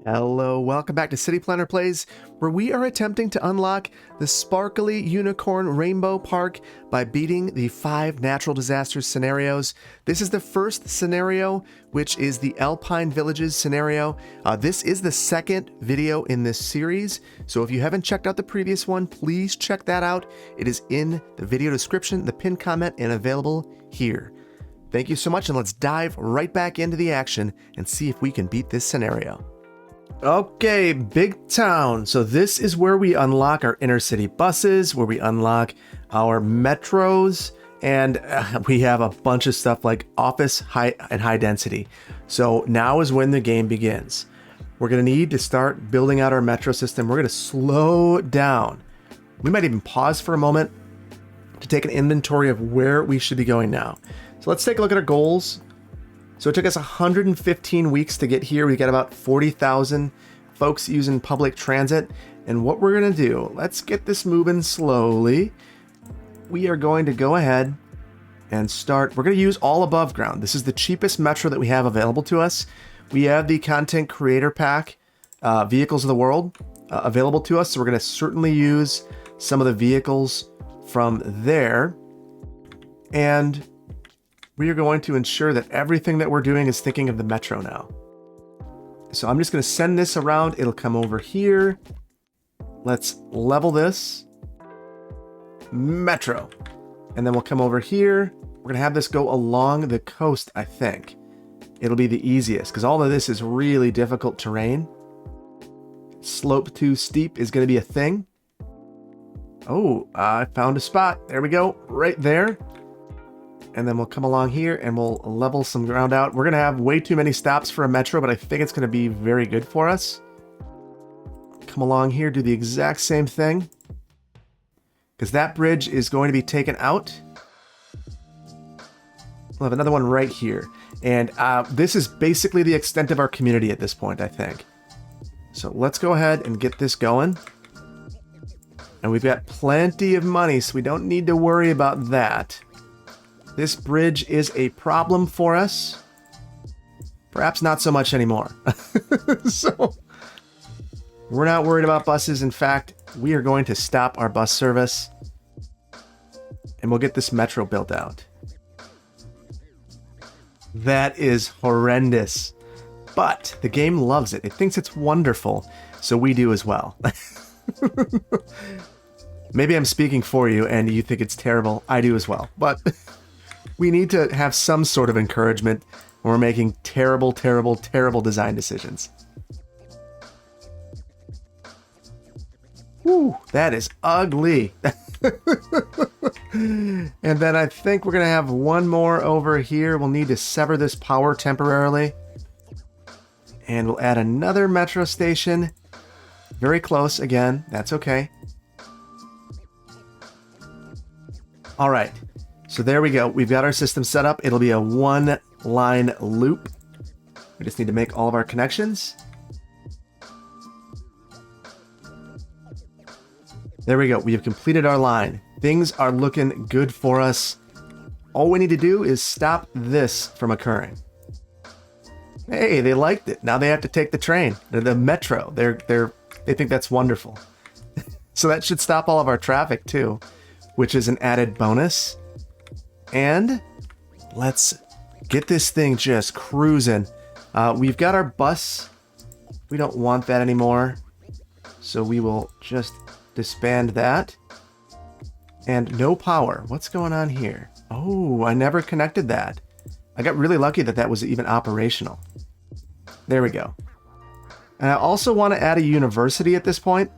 Hello, welcome back to City Planner Plays, where we are attempting to unlock the sparkly unicorn rainbow park by beating the 5 natural disasters scenarios. This is the first scenario, which is the Alpine Villages scenario. This is the second video in this series, so if you haven't checked out the previous one, please check that out. It is in the video description, the pinned comment, and available here. Thank you so much, and let's dive right back into the action and see if we can beat this scenario. Okay, big town. So this is where we unlock our inner city buses, where we unlock our metros, and we have a bunch of stuff like office, high density. So now is when the game begins. We're going to need to start building out our metro system. We're going to slow down. We might even pause for a moment to take an inventory of where we should be going now. So let's take a look at our goals. So it took us 115 weeks to get here. We got about 40,000 folks using public transit. And what we're going to do, let's get this moving slowly. We are going to go ahead and start. We're going to use all above ground. This is the cheapest metro that we have available to us. We have the content creator pack, vehicles of the world, available to us. So we're going to certainly use some of the vehicles from there. And we are going to ensure that everything that we're doing is thinking of the metro now. So I'm just going to send this around. It'll come over here. Let's level this. Metro. And then we'll come over here. We're going to have this go along the coast, I think. It'll be the easiest because all of this is really difficult terrain. Slope too steep is going to be a thing. Oh, I found a spot. There we go. Right there. And then we'll come along here and we'll level some ground out. We're going to have way too many stops for a metro, but I think it's going to be very good for us. Come along here, do the exact same thing. Because that bridge is going to be taken out. We'll have another one right here. And this is basically the extent of our community at this point, I think. So let's go ahead and get this going. And we've got plenty of money, so we don't need to worry about that. This bridge is a problem for us. Perhaps not so much anymore. So we're not worried about buses. In fact, we are going to stop our bus service and we'll get this metro built out. That is horrendous, but the game loves it. It thinks it's wonderful, so we do as well. Maybe I'm speaking for you and you think it's terrible. I do as well, but we need to have some sort of encouragement when we're making terrible, terrible, terrible design decisions. Whew, that is ugly. And then I think we're going to have one more over here. We'll need to sever this power temporarily. And we'll add another metro station. Very close again. That's okay. All right. So there we go. We've got our system set up. It'll be a one-line loop. We just need to make all of our connections. There we go. We have completed our line. Things are looking good for us. All we need to do is stop this from occurring. Hey, they liked it. Now they have to take the train. The metro. They think that's wonderful. So that should stop all of our traffic too, which is an added bonus. And let's get this thing just cruising. We've got our bus. We don't want that anymore. So we will just disband that. And no power. What's going on here? Oh, I never connected that. I got really lucky that that was even operational. There we go. And I also want to add a university at this point.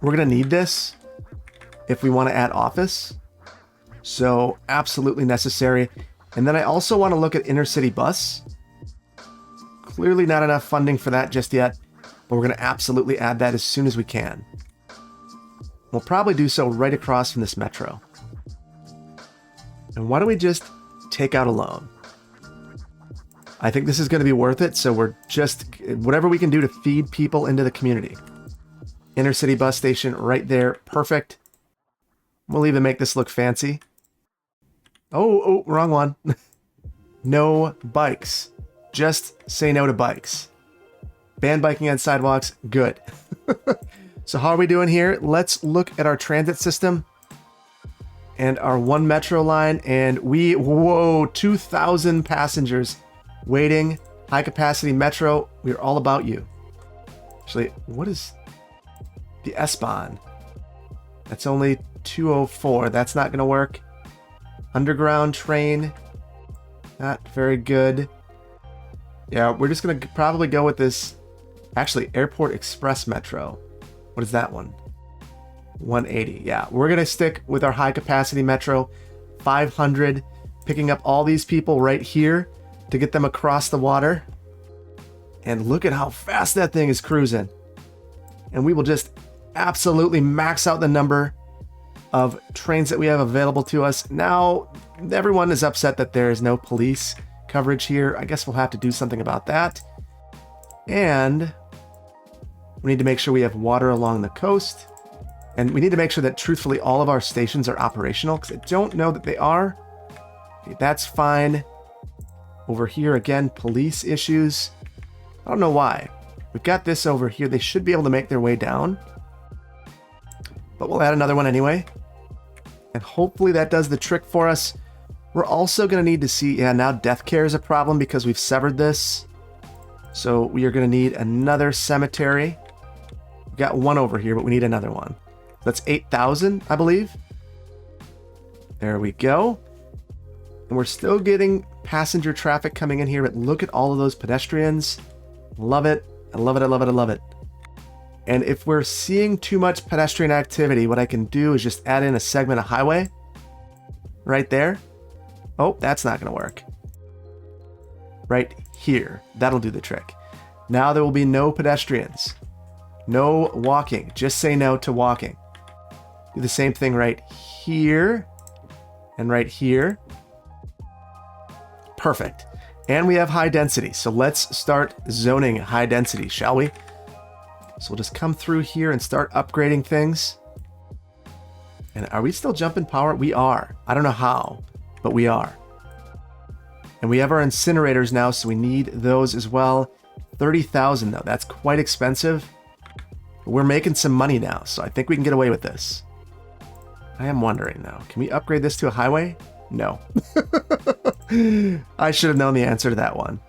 We're going to need this if we want to add office. So absolutely necessary. And then I also want to look at inner city bus. Clearly not enough funding for that just yet, but we're going to absolutely add that as soon as we can. We'll probably do so right across from this metro. And why don't we just take out a loan? I think this is going to be worth it, so we're just whatever we can do to feed people into the community. Inner city bus station right there. Perfect. We'll even make this look fancy. Oh, wrong one. No bikes. Just say no to bikes. Ban biking on sidewalks. Good. So how are we doing here? Let's look at our transit system and our one metro line. And whoa, 2,000 passengers waiting. High capacity metro. We're all about you. Actually, what is the S-Bahn? That's only 204. That's not going to work. Underground train. Not very good. Yeah, we're just going to probably go with this. Actually, Airport Express Metro. What is that one? 180. Yeah, we're going to stick with our high capacity metro. 500. Picking up all these people right here to get them across the water. And look at how fast that thing is cruising. And we will just absolutely max out the number of trains that we have available to us. Now, everyone is upset that there is no police coverage here. I guess we'll have to do something about that. And we need to make sure we have water along the coast. And we need to make sure that, truthfully, all of our stations are operational, because I don't know that they are. Okay, that's fine. Over here, again, police issues. I don't know why. We've got this over here. They should be able to make their way down. But we'll add another one anyway. And hopefully that does the trick for us. We're also going to need to see, yeah, now death care is a problem because we've severed this. So we are going to need another cemetery. We've got one over here, but we need another one. That's 8,000, I believe. There we go. And we're still getting passenger traffic coming in here, but look at all of those pedestrians. Love it. I love it. I love it. I love it. And if we're seeing too much pedestrian activity, what I can do is just add in a segment of highway right there. Oh, that's not going to work. Right here. That'll do the trick. Now there will be no pedestrians. No walking. Just say no to walking. Do the same thing right here and right here. Perfect. And we have high density. So let's start zoning high density, shall we? So we'll just come through here and start upgrading things. And are we still jumping power? We are. I don't know how, but we are. And we have our incinerators now, so we need those as well. 30,000 though. That's quite expensive. But we're making some money now, so I think we can get away with this. I am wondering though, can we upgrade this to a highway? No. I should have known the answer to that one.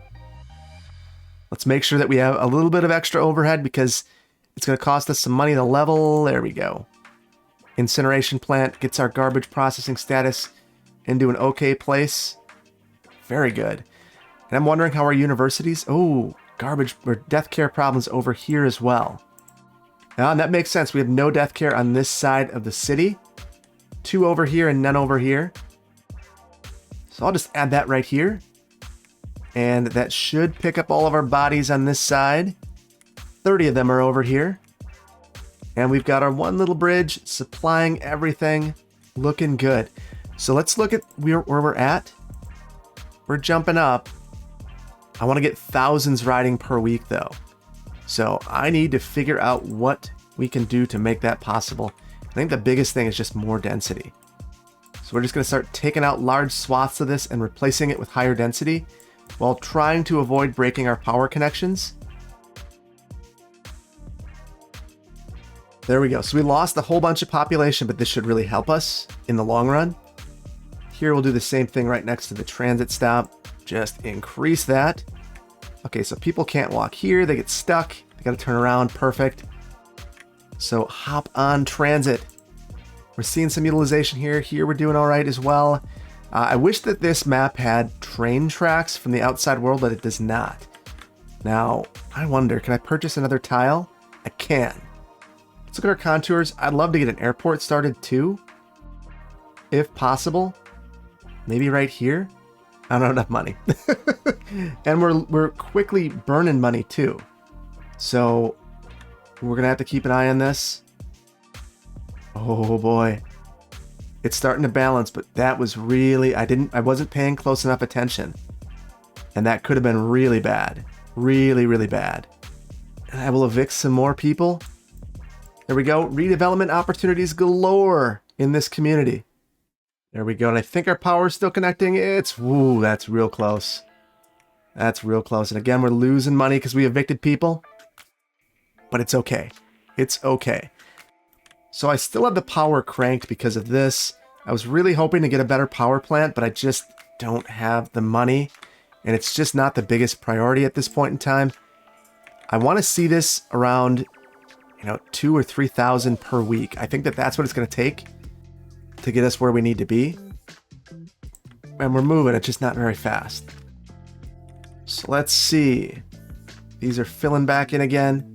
Let's make sure that we have a little bit of extra overhead because it's going to cost us some money to level. There we go. Incineration plant gets our garbage processing status into an okay place. Very good. And I'm wondering how our universities... Oh, garbage or death care problems over here as well. Now, and that makes sense. We have no death care on this side of the city. 2 over here and none over here. So I'll just add that right here. And that should pick up all of our bodies on this side. 30 of them are over here. And we've got our one little bridge supplying everything. Looking good. So let's look at where we're at. We're jumping up. I want to get thousands riding per week though. So I need to figure out what we can do to make that possible. I think the biggest thing is just more density. So we're just going to start taking out large swaths of this and replacing it with higher density while trying to avoid breaking our power connections. There we go. So we lost a whole bunch of population, but this should really help us in the long run. Here we'll do the same thing right next to the transit stop. Just increase that. Okay, so people can't walk here. They get stuck. They got to turn around. Perfect. So hop on transit. We're seeing some utilization here. Here we're doing all right as well. I wish that this map had train tracks from the outside world, but it does not. Now, I wonder, can I purchase another tile? I can. Let's look at our contours. I'd love to get an airport started too, if possible. Maybe right here. I don't have enough money. And we're quickly burning money too. So we're gonna have to keep an eye on this. Oh boy. It's starting to balance, but that was really, I wasn't paying close enough attention. And that could have been really bad. Really, really bad. And I will evict some more people. There we go. Redevelopment opportunities galore in this community. There we go. And I think our power is still connecting. That's real close. That's real close. And again, we're losing money because we evicted people. but it's okay. It's okay. So I still have the power cranked because of this. I was really hoping to get a better power plant, but I just don't have the money. And it's just not the biggest priority at this point in time. I want to see this around, 2,000 or 3,000 per week. I think that that's what it's going to take to get us where we need to be. And we're moving, it's just not very fast. So let's see. These are filling back in again.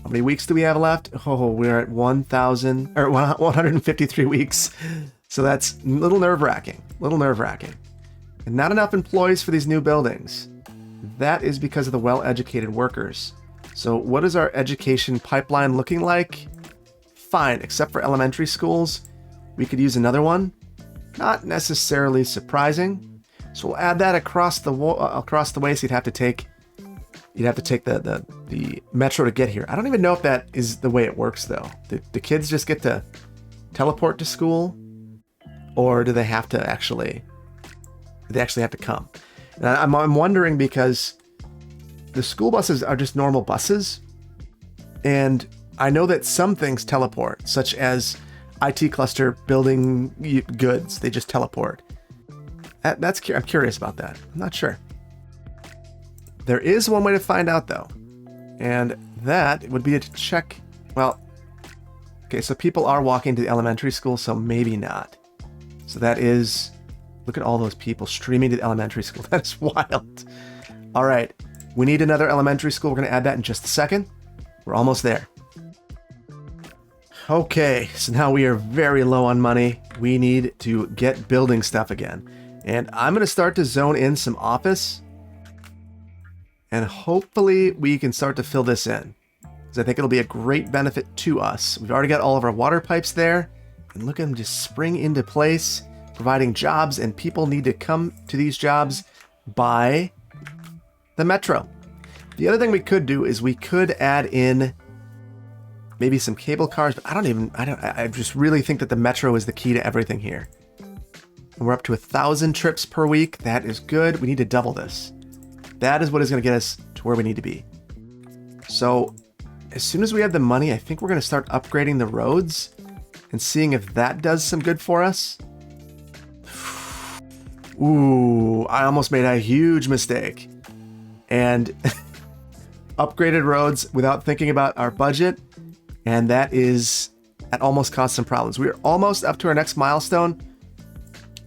How many weeks do we have left? Oh, we're at 153 weeks. So that's a little nerve-wracking. And not enough employees for these new buildings. That is because of the well-educated workers. So what is our education pipeline looking like? Fine, except for elementary schools. We could use another one. Not necessarily surprising. So we'll add that across the way. So you'd have to take the metro to get here. I don't even know if that is the way it works though. The kids just get to teleport to school, or do they have to actually? Do they actually have to come? And I'm wondering because the school buses are just normal buses, and I know that some things teleport, such as IT cluster building goods. They just teleport. I'm curious about that. I'm not sure. There is one way to find out though, and that would be to check. Well, okay, so people are walking to the elementary school, so maybe not. So that is, look at all those people streaming to the elementary school. That's wild. All right, we need another elementary school. We're going to add that in just a second. We're almost there. Okay, so now we are very low on money. We need to get building stuff again. And I'm going to start to zone in some office. And hopefully we can start to fill this in, because I think it'll be a great benefit to us. We've already got all of our water pipes there. And look at them just spring into place, providing jobs, and people need to come to these jobs by the metro. The other thing we could do is we could add in maybe some cable cars, but I just really think that the metro is the key to everything here. And we're up to 1,000 trips per week. That is good. We need to double this. That is what is going to get us to where we need to be. So as soon as we have the money, I think we're going to start upgrading the roads and seeing if that does some good for us. Ooh, I almost made a huge mistake. And upgraded roads without thinking about our budget. And that almost caused some problems. We are almost up to our next milestone,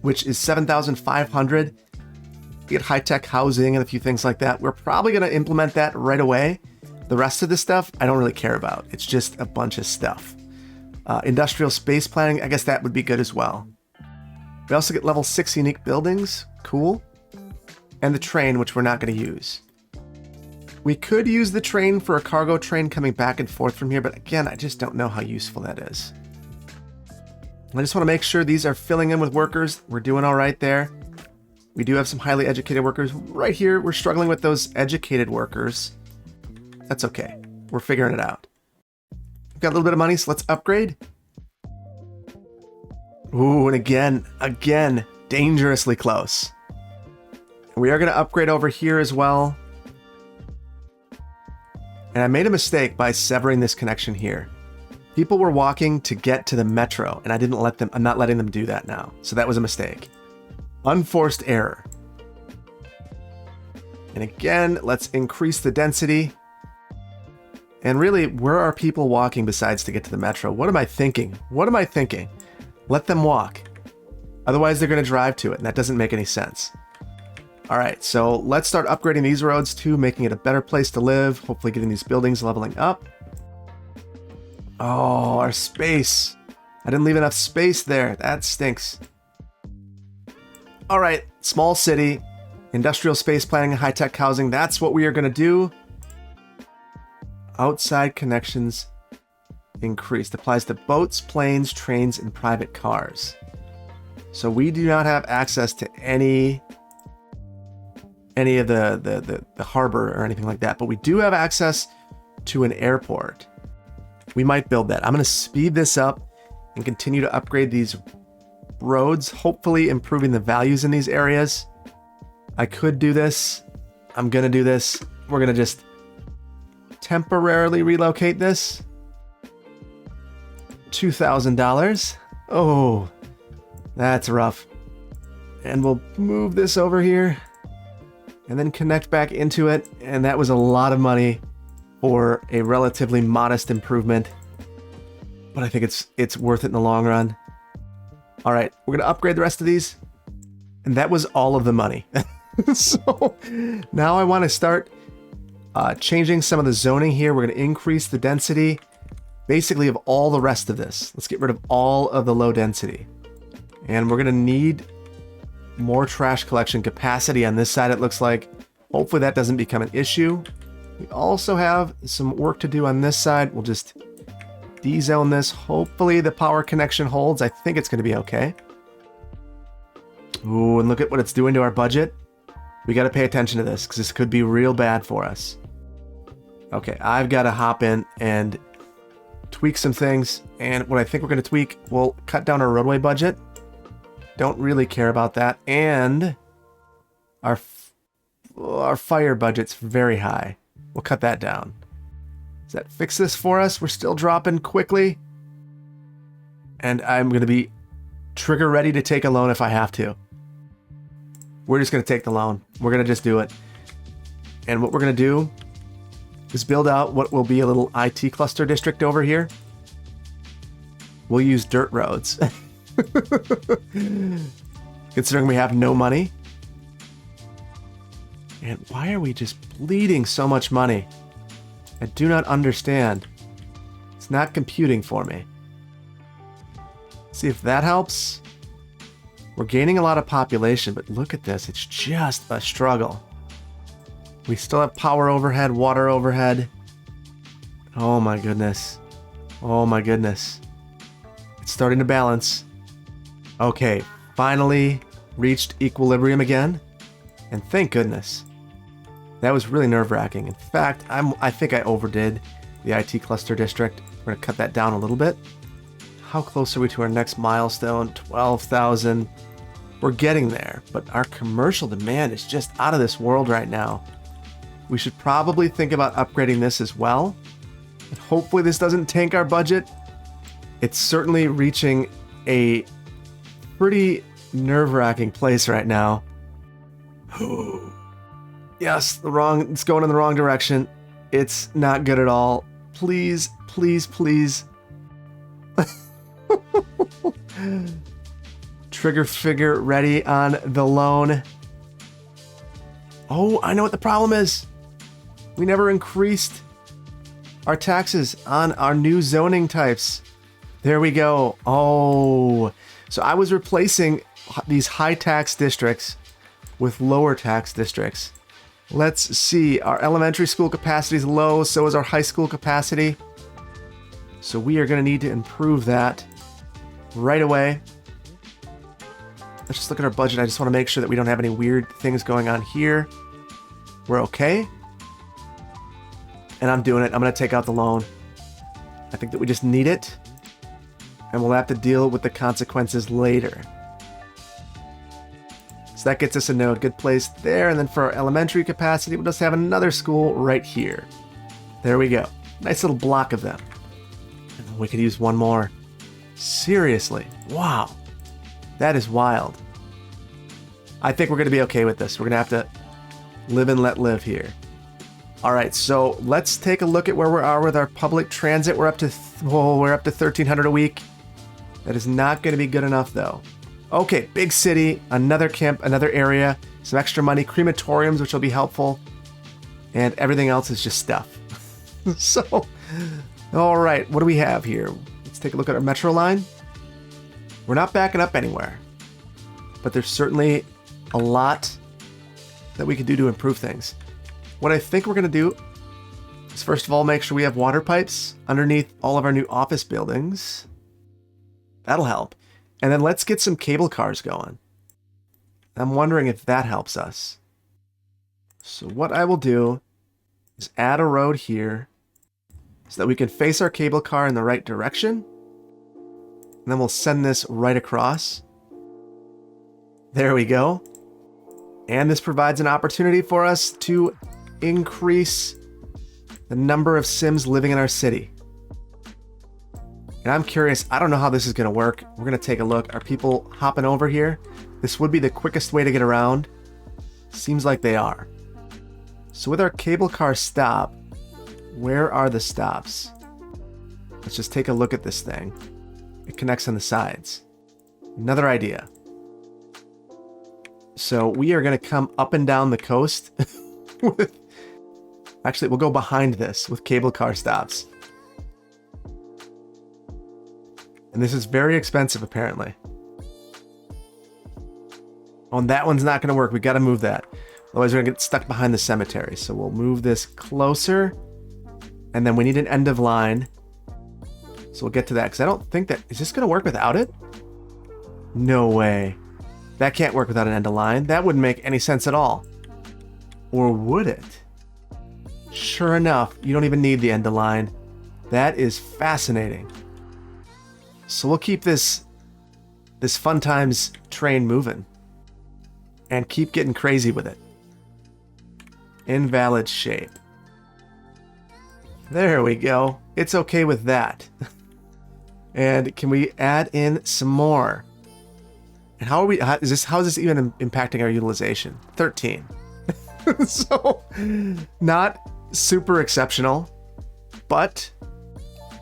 which is 7,500. We get high-tech housing and a few things like that. We're probably going to implement that right away. The rest of the stuff, I don't really care about. It's just a bunch of stuff. Industrial space planning, I guess that would be good as well. We also get level 6 unique buildings. Cool. And the train, which we're not going to use. We could use the train for a cargo train coming back and forth from here, but again, I just don't know how useful that is. I just want to make sure these are filling in with workers. We're doing all right there. We do have some highly educated workers. Right here, we're struggling with those educated workers. That's okay. We're figuring it out. We've got a little bit of money, so let's upgrade. Ooh, and again, dangerously close. We are going to upgrade over here as well. And I made a mistake by severing this connection here. People were walking to get to the metro, and I'm not letting them do that now. So that was a mistake. Unforced error. And again, let's increase the density. And really, where are people walking besides to get to the metro? What am I thinking? Let them walk. Otherwise, they're going to drive to it, and that doesn't make any sense. All right, so let's start upgrading these roads too, making it a better place to live, hopefully getting these buildings leveling up. Oh, our space. I didn't leave enough space there. That stinks. All right, small city, industrial space planning, and high-tech housing. That's what we are going to do. Outside connections increased. Applies to boats, planes, trains, and private cars. So we do not have access to any of the harbor or anything like that, but we do have access to an airport. We might build that. I'm going to speed this up and continue to upgrade these roads, hopefully improving the values in these areas. I could do this. I'm going to do this. We're going to just temporarily relocate this. $2,000. Oh, that's rough. And we'll move this over here and then connect back into it. And that was a lot of money for a relatively modest improvement. But I think it's worth it in the long run. All right, we're going to upgrade the rest of these. And that was all of the money. So now I want to start changing some of the zoning here. We're going to increase the density, basically, of all the rest of this. Let's get rid of all of the low density. And we're going to need more trash collection capacity on this side, it looks like. Hopefully that doesn't become an issue. We also have some work to do on this side. We'll just de-zone this. Hopefully the power connection holds. I think it's going to be okay. Ooh, and look at what it's doing to our budget. We got to pay attention to this because this could be real bad for us. Okay, I've got to hop in and tweak some things. And what I think we're going to tweak, we'll cut down our roadway budget. Don't really care about that. And our fire budget's very high. We'll cut that down. Does that fix this for us? We're still dropping quickly. And I'm going to be trigger ready to take a loan if I have to. We're just going to take the loan. We're going to just do it. And what we're going to do is build out what will be a little IT cluster district over here. We'll use dirt roads. Considering we have no money. And why are we just bleeding so much money? I do not understand. It's not computing for me. See if that helps. We're gaining a lot of population, but look at this. It's just a struggle. We still have power overhead, water overhead. Oh my goodness. Oh my goodness. It's starting to balance. Okay, finally reached equilibrium again. And thank goodness. That was really nerve-wracking. In fact, I think I overdid the IT cluster district. We're going to cut that down a little bit. How close are we to our next milestone? 12,000. We're getting there, but our commercial demand is just out of this world right now. We should probably think about upgrading this as well. And hopefully this doesn't tank our budget. It's certainly reaching a pretty nerve-wracking place right now. Yes, it's going in the wrong direction. It's not good at all. Please, please, please. Trigger figure ready on the loan. Oh, I know what the problem is. We never increased our taxes on our new zoning types. There we go. Oh, so I was replacing these high tax districts with lower tax districts. Let's see. Our elementary school capacity is low, so is our high school capacity. So we are going to need to improve that right away. Let's just look at our budget. I just want to make sure that we don't have any weird things going on here. We're okay. And I'm doing it. I'm going to take out the loan. I think that we just need it. And we'll have to deal with the consequences later. So that gets us into a good place there. And then for our elementary capacity, we'll just have another school right here. There we go. Nice little block of them. And then we could use one more. Seriously. Wow. That is wild. I think we're going to be okay with this. We're going to have to live and let live here. All right, so let's take a look at where we are with our public transit. We're up to $1,300 a week. That is not going to be good enough, though. Okay, big city, another camp, another area, some extra money, crematoriums, which will be helpful, and everything else is just stuff. So, all right, what do we have here? Let's take a look at our metro line. We're not backing up anywhere, but there's certainly a lot that we can do to improve things. What I think we're going to do is, first of all, make sure we have water pipes underneath all of our new office buildings. That'll help. And then let's get some cable cars going. I'm wondering if that helps us. So what I will do is add a road here so that we can face our cable car in the right direction. And then we'll send this right across. There we go. And this provides an opportunity for us to increase the number of Sims living in our city. And I'm curious, I don't know how this is going to work. We're going to take a look. Are people hopping over here? This would be the quickest way to get around. Seems like they are. So with our cable car stop, where are the stops? Let's just take a look at this thing. It connects on the sides. Another idea. So we are going to come up and down the coast with... Actually, we'll go behind this with cable car stops. And this is very expensive, apparently. Oh, and that one's not going to work. We got to move that. Otherwise, we're going to get stuck behind the cemetery. So we'll move this closer. And then we need an end of line. So we'll get to that. Because I don't think that... Is this going to work without it? No way. That can't work without an end of line. That wouldn't make any sense at all. Or would it? Sure enough, you don't even need the end of line. That is fascinating. So we'll keep this Fun Times train moving. And keep getting crazy with it. Invalid shape. There we go. It's okay with that. And can we add in some more? And how is this even impacting our utilization? 13. So, not super exceptional, but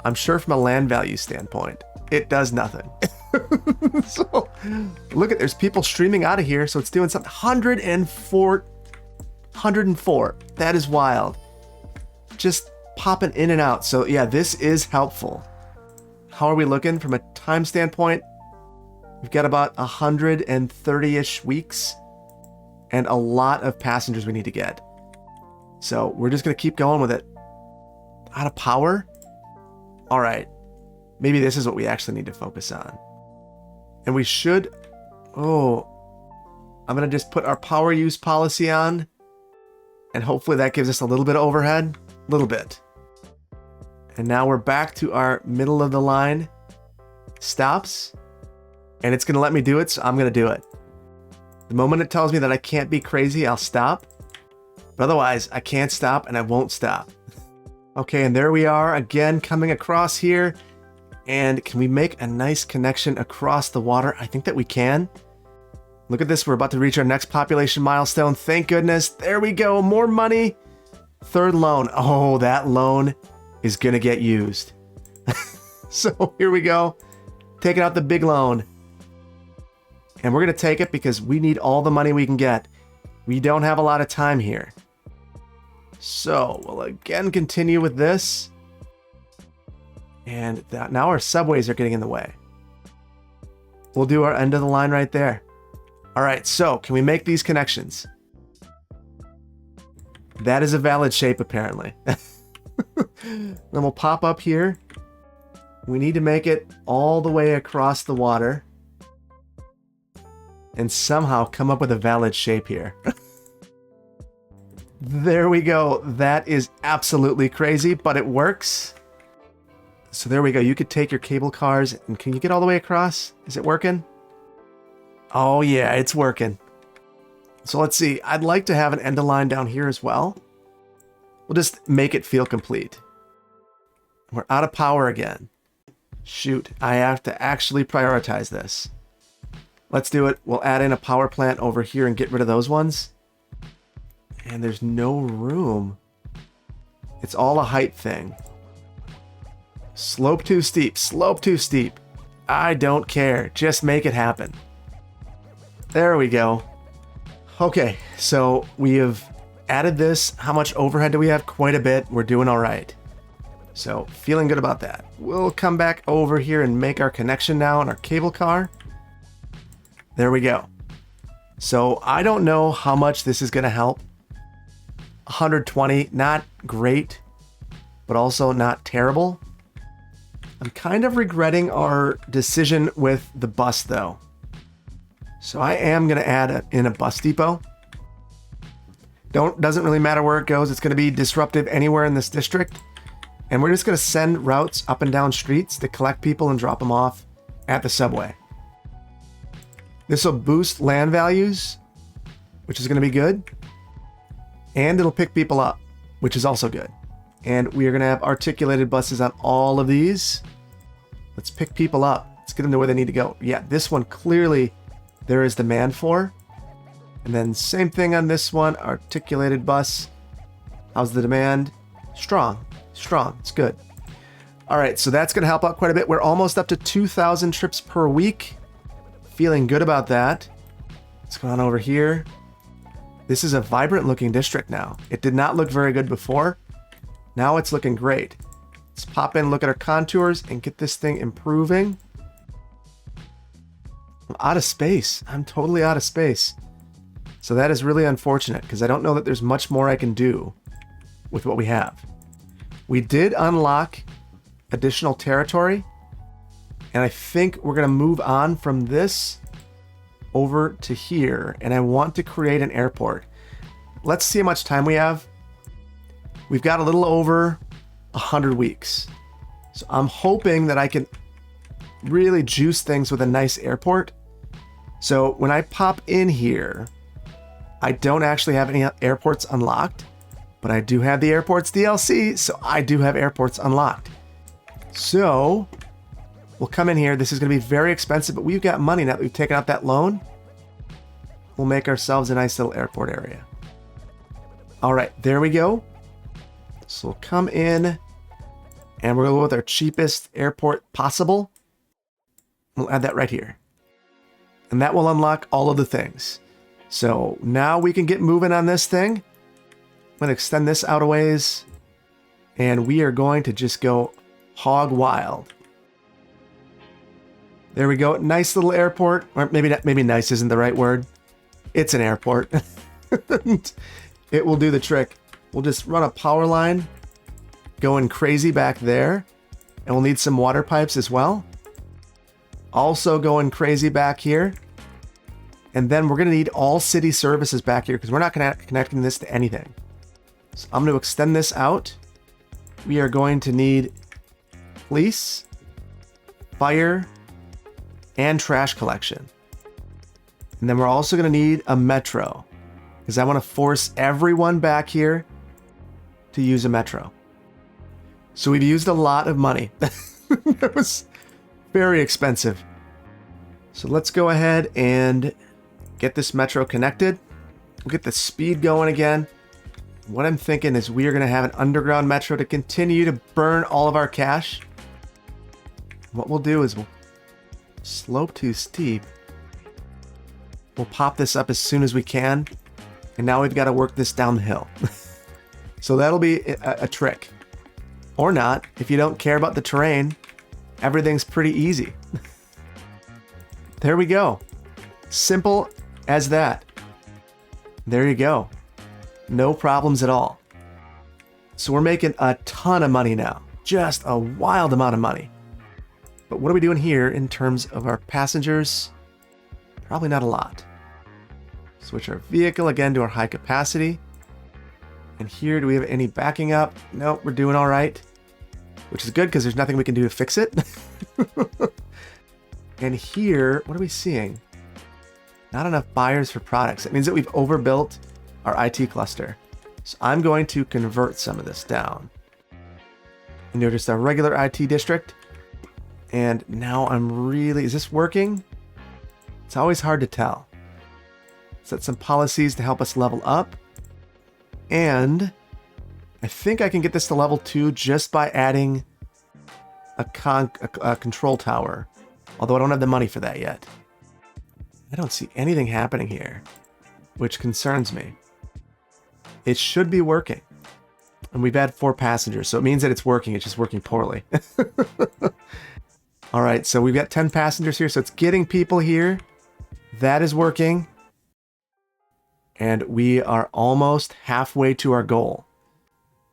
I'm sure from a land value standpoint, it does nothing. So, look at, there's people streaming out of here, so it's doing something. 104. That is wild. Just popping in and out. So yeah, this is helpful. How are we looking from a time standpoint? We've got about 130-ish weeks and a lot of passengers we need to get. So we're just going to keep going with it. Out of power? All right. Maybe this is what we actually need to focus on. And we should... Oh, I'm going to just put our power use policy on. And hopefully that gives us a little bit of overhead. A little bit. And now we're back to our middle of the line stops. And it's going to let me do it, so I'm going to do it. The moment it tells me that I can't be crazy, I'll stop. But otherwise, I can't stop and I won't stop. Okay, and there we are again coming across here. And can we make a nice connection across the water? I think that we can. Look at this. We're about to reach our next population milestone. Thank goodness. There we go. More money. Third loan. Oh, that loan is going to get used. So here we go. Taking out the big loan. And we're going to take it because we need all the money we can get. We don't have a lot of time here. So we'll again continue with this. And now our subways are getting in the way. We'll do our end of the line right there. All right, so can we make these connections? That is a valid shape, apparently. Then we'll pop up here. We need to make it all the way across the water. And somehow come up with a valid shape here. There we go. That is absolutely crazy, but it works. So there we go. You could take your cable cars, and can you get all the way across? Is it working? Oh yeah, it's working. So let's see. I'd like to have an end of line down here as well. We'll just make it feel complete. We're out of power again. Shoot, I have to actually prioritize this. Let's do it. We'll add in a power plant over here and get rid of those ones. And there's no room. It's all a height thing. Slope too steep. Slope too steep. I don't care. Just make it happen. There we go. Okay, so we have added this. How much overhead do we have? Quite a bit. We're doing all right. So feeling good about that. We'll come back over here and make our connection now on our cable car. There we go. So I don't know how much this is going to help. 120, not great, but also not terrible. I'm kind of regretting our decision with the bus though. So I am going to add in a bus depot. Doesn't really matter where it goes. It's going to be disruptive anywhere in this district. And we're just going to send routes up and down streets to collect people and drop them off at the subway. This will boost land values, which is going to be good. And it'll pick people up, which is also good. And we are going to have articulated buses on all of these. Let's pick people up. Let's get them to where they need to go. Yeah, this one clearly there is demand for. And then same thing on this one, articulated bus. How's the demand? Strong, strong, it's good. All right, so that's gonna help out quite a bit. We're almost up to 2,000 trips per week. Feeling good about that. Let's go on over here. This is a vibrant looking district now. It did not look very good before. Now it's looking great. Let's pop in, look at our contours, and get this thing improving. I'm out of space. I'm totally out of space. So that is really unfortunate because I don't know that there's much more I can do with what we have. We did unlock additional territory, and I think we're going to move on from this over to here, and I want to create an airport. Let's see how much time we have. We've got a little over 100 weeks. So I'm hoping that I can really juice things with a nice airport. So when I pop in here, I don't actually have any airports unlocked, but I do have the airports DLC, so I do have airports unlocked. So we'll come in here. This is going to be very expensive, but we've got money now that we've taken out that loan. We'll make ourselves a nice little airport area. All right, there we go. So we'll come in and we're going to go with our cheapest airport possible. We'll add that right here. And that will unlock all of the things. So now we can get moving on this thing. I'm going to extend this out a ways. And we are going to just go hog wild. There we go. Nice little airport. Or maybe nice isn't the right word. It's an airport. It will do the trick. We'll just run a power line going crazy back there. And we'll need some water pipes as well. Also going crazy back here. And then we're going to need all city services back here because we're not connecting this to anything. So I'm going to extend this out. We are going to need police, fire, and trash collection. And then we're also going to need a metro because I want to force everyone back here to use a metro. So we've used a lot of money. That was very expensive. So let's go ahead and get this metro connected. We'll get the speed going again. What I'm thinking is we are going to have an underground metro to continue to burn all of our cash. What we'll do is we'll slope too steep. We'll pop this up as soon as we can. And now we've got to work this down the hill. So that'll be a trick. Or not. If you don't care about the terrain, everything's pretty easy. There we go. Simple as that. There you go. No problems at all. So we're making a ton of money now. Just a wild amount of money. But what are we doing here in terms of our passengers? Probably not a lot. Switch our vehicle again to our high capacity. And here, do we have any backing up? Nope, we're doing all right. Which is good because there's nothing we can do to fix it. And here, what are we seeing? Not enough buyers for products. It means that we've overbuilt our IT cluster. So I'm going to convert some of this down into just a regular IT district. And now I'm really, is this working? It's always hard to tell. Set some policies to help us level up. And I think I can get this to level 2 just by adding a control tower. Although I don't have the money for that yet. I don't see anything happening here, which concerns me. It should be working. And we've had 4 passengers, so it means that it's working. It's just working poorly. All right, so we've got 10 passengers here, so it's getting people here. That is working. And we are almost halfway to our goal.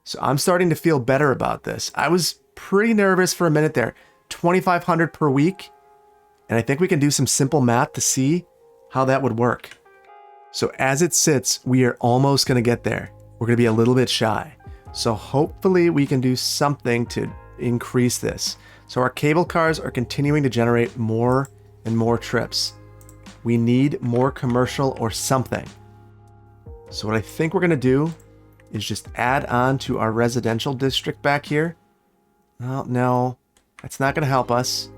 So I'm starting to feel better about this. I was pretty nervous for a minute there. 2,500 per week. And I think we can do some simple math to see how that would work. So as it sits, we are almost going to get there. We're going to be a little bit shy. So hopefully we can do something to increase this. So our cable cars are continuing to generate more and more trips. We need more commercial or something. So what I think we're going to do is just add on to our residential district back here. Oh, no, that's not going to help us.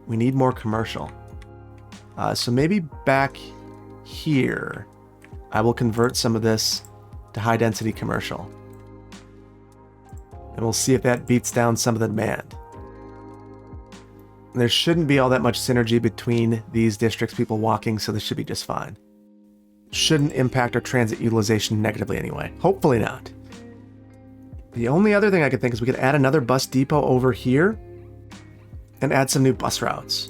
We need more commercial. So maybe back here, I will convert some of this to high density commercial. And we'll see if that beats down some of the demand. There shouldn't be all that much synergy between these districts, people walking, so this should be just fine. Shouldn't impact our transit utilization negatively anyway. Hopefully not. The only other thing I could think is we could add another bus depot over here and add some new bus routes.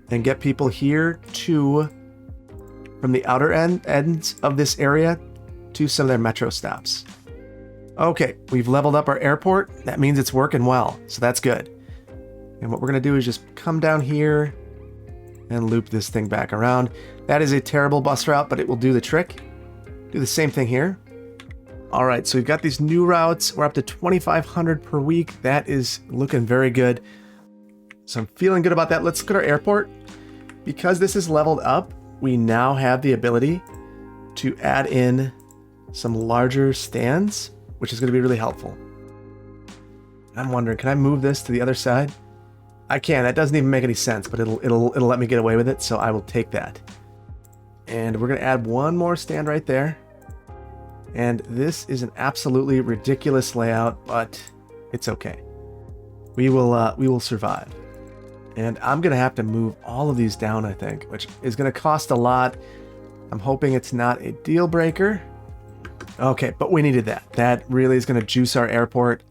And get people here to, from the outer ends of this area, to some of their metro stops. Okay, we've leveled up our airport. That means it's working well, so that's good. And what we're going to do is just come down here and loop this thing back around. That is a terrible bus route, but it will do the trick. Do the same thing here. All right, so we've got these new routes. We're up to 2,500 per week. That is looking very good. So I'm feeling good about that. Let's look at our airport. Because this is leveled up, we now have the ability to add in some larger stands, which is going to be really helpful. I'm wondering, can I move this to the other side? I can. That doesn't even make any sense, but it'll let me get away with it, so I will take that. And we're going to add one more stand right there. And this is an absolutely ridiculous layout, but it's okay. We will survive. And I'm going to have to move all of these down, I think, which is going to cost a lot. I'm hoping it's not a deal breaker. Okay, but we needed that. That really is going to juice our airport.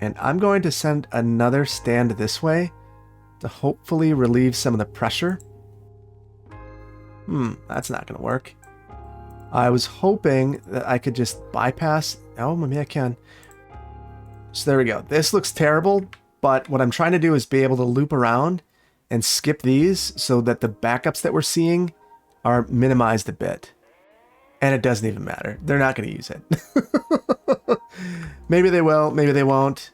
And I'm going to send another stand this way to hopefully relieve some of the pressure. That's not going to work. I was hoping that I could just bypass. Oh, maybe I can. So there we go. This looks terrible, but what I'm trying to do is be able to loop around and skip these so that the backups that we're seeing are minimized a bit. And it doesn't even matter. They're not going to use it. Maybe they will, maybe they won't.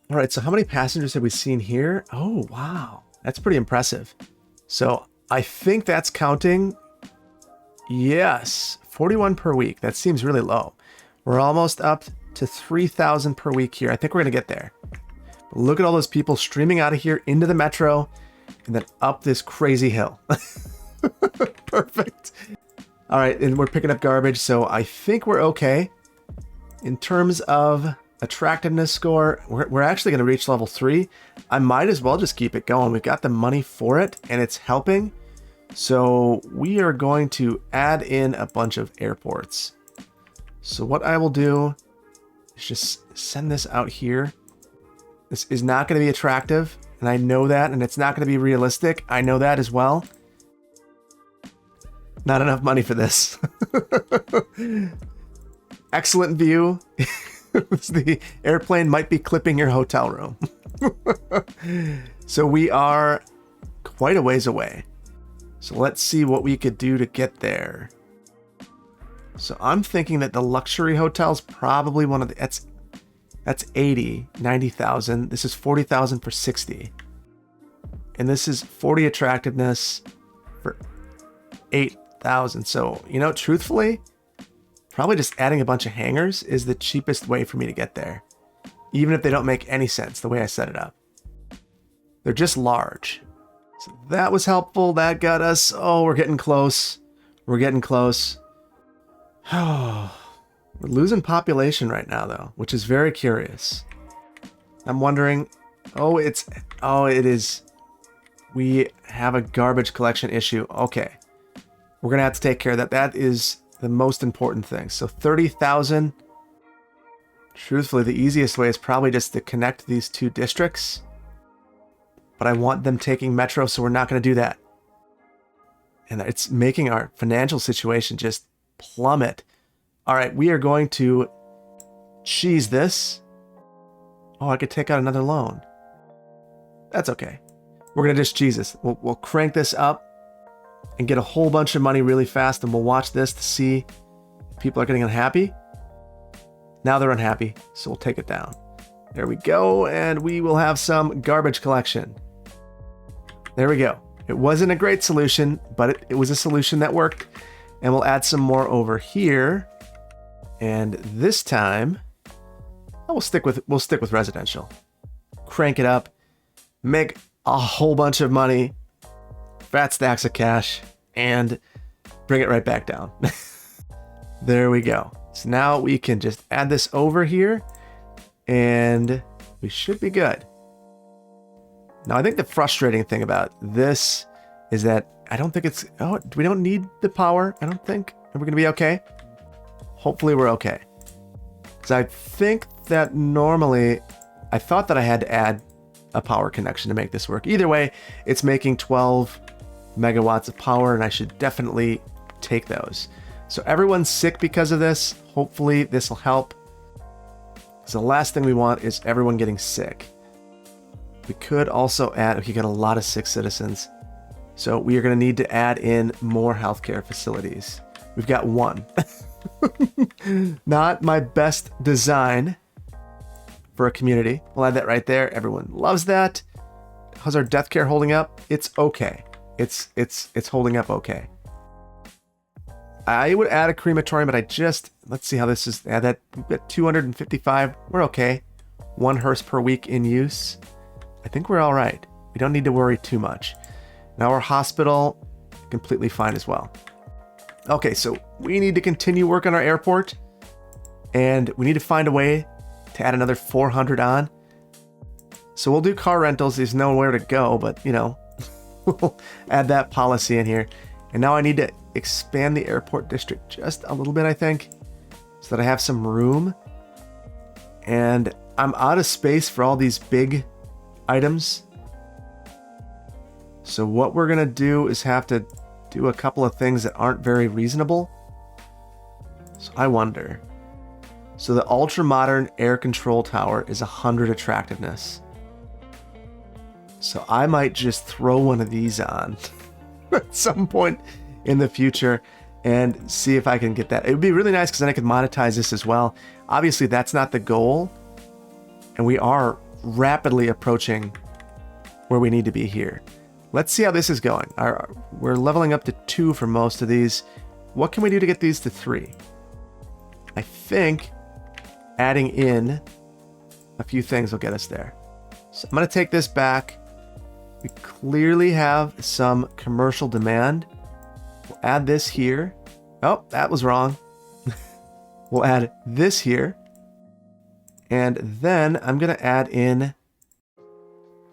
All right, so how many passengers have we seen here? Oh, wow. That's pretty impressive. So I think that's counting. Yes, 41 per week. That seems really low. We're almost up to 3,000 per week here. I think we're going to get there. But look at all those people streaming out of here into the metro and then up this crazy hill. Perfect. All right, and we're picking up garbage, so I think we're okay. In terms of attractiveness score, we're actually going to reach level 3. I might as well just keep it going. We've got the money for it, and it's helping. So we are going to add in a bunch of airports. So what I will do is just send this out here. This is not going to be attractive, and I know that, and it's not going to be realistic. I know that as well. Not enough money for this. Excellent view. The airplane might be clipping your hotel room. So we are quite a ways away. So let's see what we could do to get there. So I'm thinking that the luxury hotel's probably one of the... That's 80, 90,000. This is 40,000 for 60. And this is 40 attractiveness for 8,000. So, you know, truthfully, probably just adding a bunch of hangars is the cheapest way for me to get there. Even if they don't make any sense the way I set it up. They're just large. So that was helpful. That got us. Oh, we're getting close. We're getting close. Oh, we're losing population right now, though, which is very curious. I'm wondering. Oh, it is. We have a garbage collection issue. Okay. We're going to have to take care of that. That is the most important thing. So 30,000. Truthfully, the easiest way is probably just to connect these two districts. But I want them taking metro, so we're not going to do that. And it's making our financial situation just plummet. All right, we are going to cheese this. Oh, I could take out another loan. That's okay. We're going to just cheese this. We'll crank this up and get a whole bunch of money really fast, and we'll watch this to see if people are getting unhappy. Now they're unhappy, so we'll take it down. There we go, and we will have some garbage collection. There we go. It wasn't a great solution, but it was a solution that worked. And we'll add some more over here. And this time, we'll stick with residential. Crank it up, make a whole bunch of money, fat stacks of cash, and bring it right back down. There we go. So now we can just add this over here and we should be good. Now, I think the frustrating thing about this is that I don't think it's, we don't need the power, I don't think. Are we gonna be okay? Hopefully we're okay. Because I think that normally, I thought that I had to add a power connection to make this work. Either way, it's making 12 megawatts of power and I should definitely take those. So everyone's sick because of this. Hopefully this will help. Because the last thing we want is everyone getting sick. We could also add, okay, got a lot of sick citizens. So we are going to need to add in more healthcare facilities. We've got one. Not my best design for a community. We'll add that right there. Everyone loves that. How's our death care holding up? It's okay. It's holding up okay. I would add a crematorium, but let's see how this is. Add that. We've got 255. We're okay. 1 hearse per week in use. I think we're all right. We don't need to worry too much. Now our hospital, completely fine as well. Okay, so we need to continue work on our airport, and we need to find a way to add another 400 on. So we'll do car rentals. There's nowhere to go, but we'll add that policy in here. And now I need to expand the airport district just a little bit, I think, so that I have some room. And I'm out of space for all these big items. So what we're gonna do is have to do a couple of things that aren't very reasonable. So I wonder. So the ultra modern air control tower is 100 attractiveness. So I might just throw one of these on at some point in the future and see if I can get that. It would be really nice because then I could monetize this as well. Obviously that's not the goal. And we are rapidly approaching where we need to be here. Let's see how this is going. We're leveling up to 2 for most of these. What can we do to get these to 3? I think adding in a few things will get us there. So I'm going to take this back. We clearly have some commercial demand. We'll add this here. Oh, that was wrong. We'll add this here. And then I'm going to add in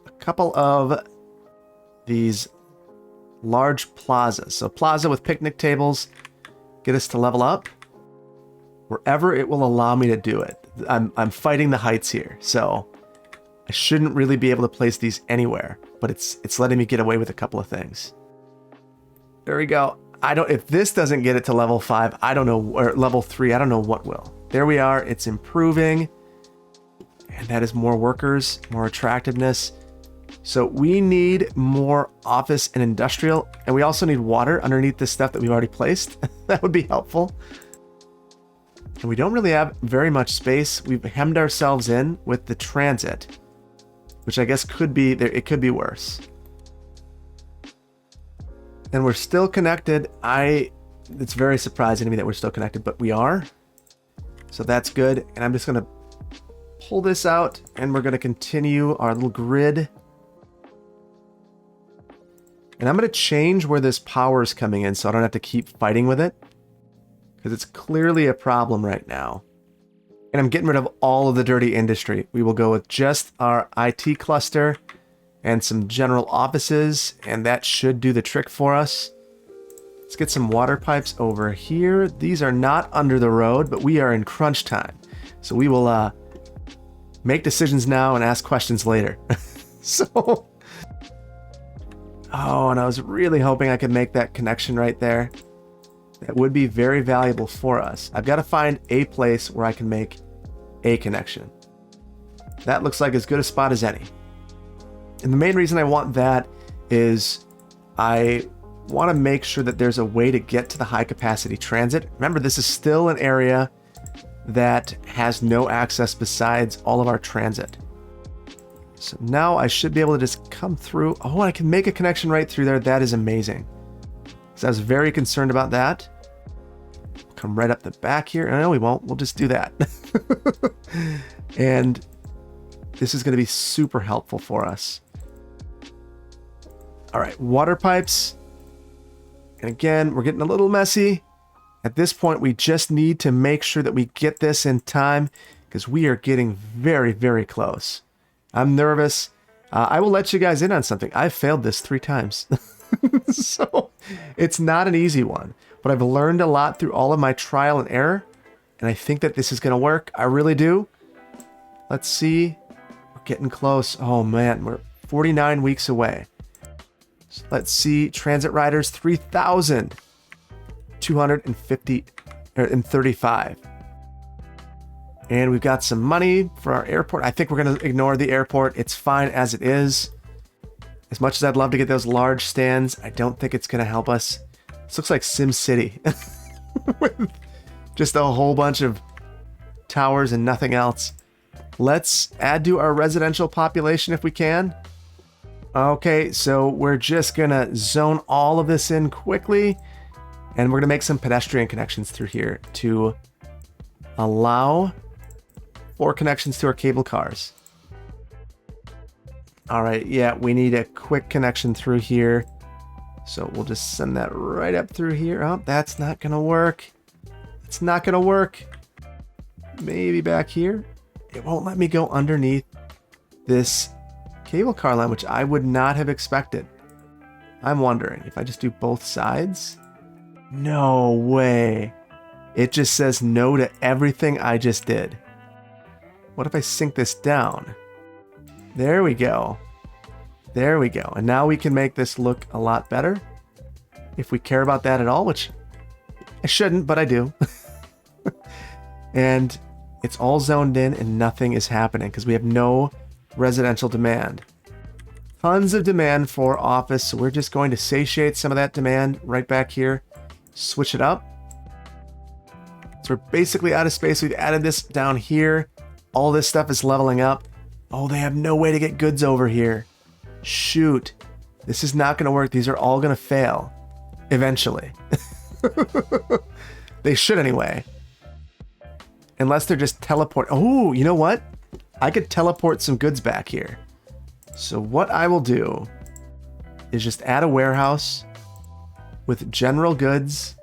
a couple of these large plazas. So plaza with picnic tables, get us to level up wherever it will allow me to do it. I'm fighting the heights here, so I shouldn't really be able to place these anywhere, but it's letting me get away with a couple of things. There we go. If this doesn't get it to level 5, I don't know, or level 3, I don't know what will. There we are. It's improving. And that is more workers, more attractiveness. So we need more office and industrial, and we also need water underneath the stuff that we've already placed. That would be helpful. And we don't really have very much space. We've hemmed ourselves in with the transit, which I guess could be there. It could be worse. And we're still connected. It's very surprising to me that we're still connected, but we are. So that's good. And I'm just going to pull this out and we're going to continue our little grid. And I'm going to change where this power is coming in so I don't have to keep fighting with it, because it's clearly a problem right now. And I'm getting rid of all of the dirty industry. We will go with just our IT cluster and some general offices, and that should do the trick for us. Let's get some water pipes over here. These are not under the road, but we are in crunch time. So we will make decisions now and ask questions later. Oh, and I was really hoping I could make that connection right there. That would be very valuable for us. I've got to find a place where I can make a connection. That looks like as good a spot as any. And the main reason I want that is I want to make sure that there's a way to get to the high capacity transit. Remember, this is still an area that has no access besides all of our transit. So now I should be able to just come through. Oh, I can make a connection right through there. That is amazing. So I was very concerned about that. come right up the back here. No, we won't. We'll just do that. And this is going to be super helpful for us. All right, water pipes. And again, we're getting a little messy. At this point, we just need to make sure that we get this in time because we are getting very, very close. I'm nervous. I will let you guys in on something. I've failed this 3 times. So it's not an easy one, but I've learned a lot through all of my trial and error. And I think that this is going to work. I really do. Let's see. We're getting close. Oh man, we're 49 weeks away. So let's see. Transit riders, 3,235. And we've got some money for our airport. I think we're going to ignore the airport. It's fine as it is. As much as I'd love to get those large stands, I don't think it's going to help us. This looks like Sim City. With just a whole bunch of towers and nothing else. Let's add to our residential population if we can. Okay, so we're just going to zone all of this in quickly. And we're going to make some pedestrian connections through here to allow 4 connections to our cable cars. All right, yeah, we need a quick connection through here. So we'll just send that right up through here. Oh, that's not going to work. It's not going to work. Maybe back here. It won't let me go underneath this cable car line, which I would not have expected. I'm wondering if I just do both sides. No way. It just says no to everything I just did. What if I sink this down? There we go. There we go. And now we can make this look a lot better. If we care about that at all, which I shouldn't, but I do. And it's all zoned in and nothing is happening because we have no residential demand. Tons of demand for office. So we're just going to satiate some of that demand right back here. Switch it up. So we're basically out of space. We've added this down here. All this stuff is leveling up. Oh, they have no way to get goods over here. Shoot. This is not going to work. These are all going to fail. Eventually. They should anyway. Unless they're just teleport. Oh, you know what? I could teleport some goods back here. So what I will do is just add a warehouse with general goods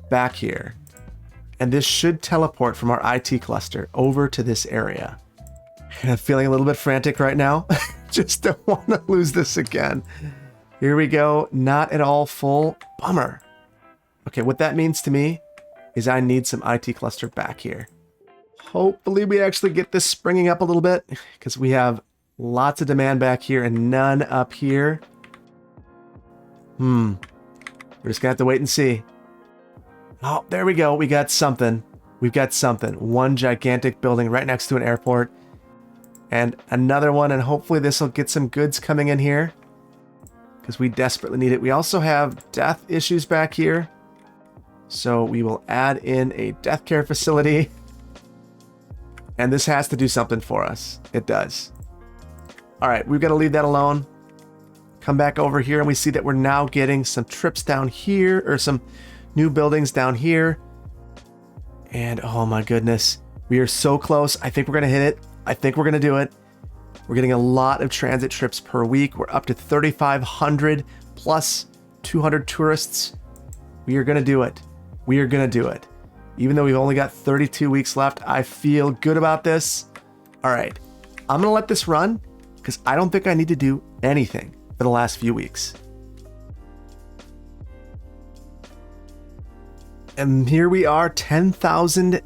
back here. And this should teleport from our IT cluster over to this area. I'm feeling a little bit frantic right now. Just don't want to lose this again. Here we go. Not at all full. Bummer. Okay, what that means to me is I need some IT cluster back here. Hopefully we actually get this springing up a little bit because we have lots of demand back here and none up here. We're just gonna have to wait and see. Oh, there we go. We got something. We've got something. One gigantic building right next to an airport. And another one, and hopefully this will get some goods coming in here because we desperately need it. We also have death issues back here. So we will add in a death care facility. And this has to do something for us. It does. All right, we've got to leave that alone. Come back over here and we see that we're now getting some trips down here or some new buildings down here. And oh my goodness, we are so close. I think we're going to hit it. I think we're going to do it. We're getting a lot of transit trips per week. We're up to 3,500 plus 200 tourists. We are going to do it. We are going to do it. Even though we've only got 32 weeks left, I feel good about this. All right, I'm going to let this run because I don't think I need to do anything for the last few weeks. And here we are, 10,000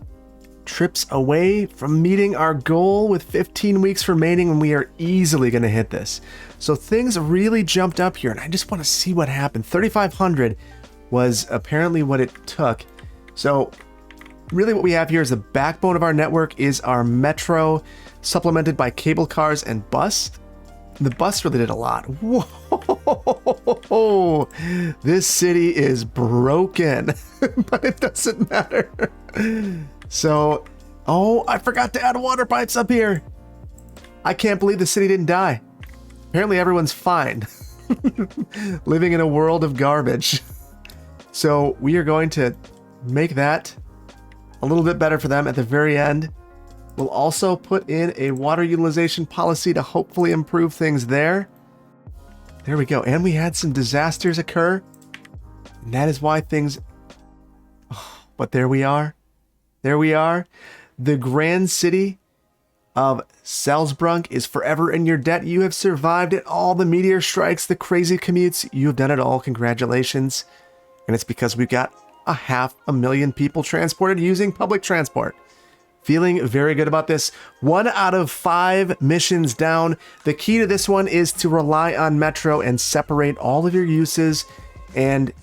trips away from meeting our goal with 15 weeks remaining, and we are easily going to hit this. So things really jumped up here, and I just want to see what happened. 3,500 was apparently what it took. So really what we have here is the backbone of our network is our metro, supplemented by cable cars and bus. The bus really did a lot. Whoa! This city is broken, but it doesn't matter. So, oh, I forgot to add water pipes up here. I can't believe the city didn't die. Apparently everyone's fine. Living in a world of garbage. So we are going to make that a little bit better for them at the very end. We'll also put in a water utilization policy to hopefully improve things there. There we go. And we had some disasters occur. And that is why things... Oh, but there we are. There we are. The grand city of Salzbrunn is forever in your debt. You have survived it all. The meteor strikes, the crazy commutes. You have done it all. Congratulations. And it's because we've got 500,000 people transported using public transport. Feeling very good about this. 1 out of 5 missions down. The key to this one is to rely on Metro and separate all of your uses and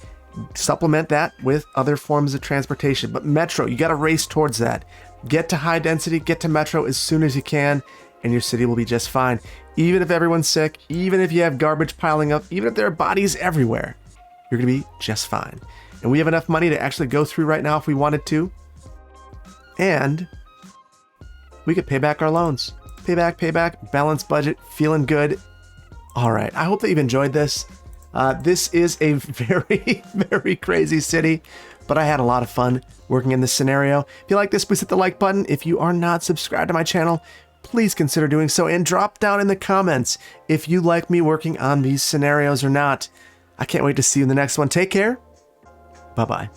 supplement that with other forms of transportation. But Metro, you got to race towards that. Get to high density, get to Metro as soon as you can, and your city will be just fine. Even if everyone's sick, even if you have garbage piling up, even if there are bodies everywhere, you're going to be just fine. And we have enough money to actually go through right now if we wanted to. And we could pay back our loans. Payback, balanced budget, feeling good. All right, I hope that you've enjoyed this. This is a very, very crazy city, but I had a lot of fun working in this scenario. If you like this, please hit the like button. If you are not subscribed to my channel, please consider doing so and drop down in the comments if you like me working on these scenarios or not. I can't wait to see you in the next one. Take care. Bye-bye.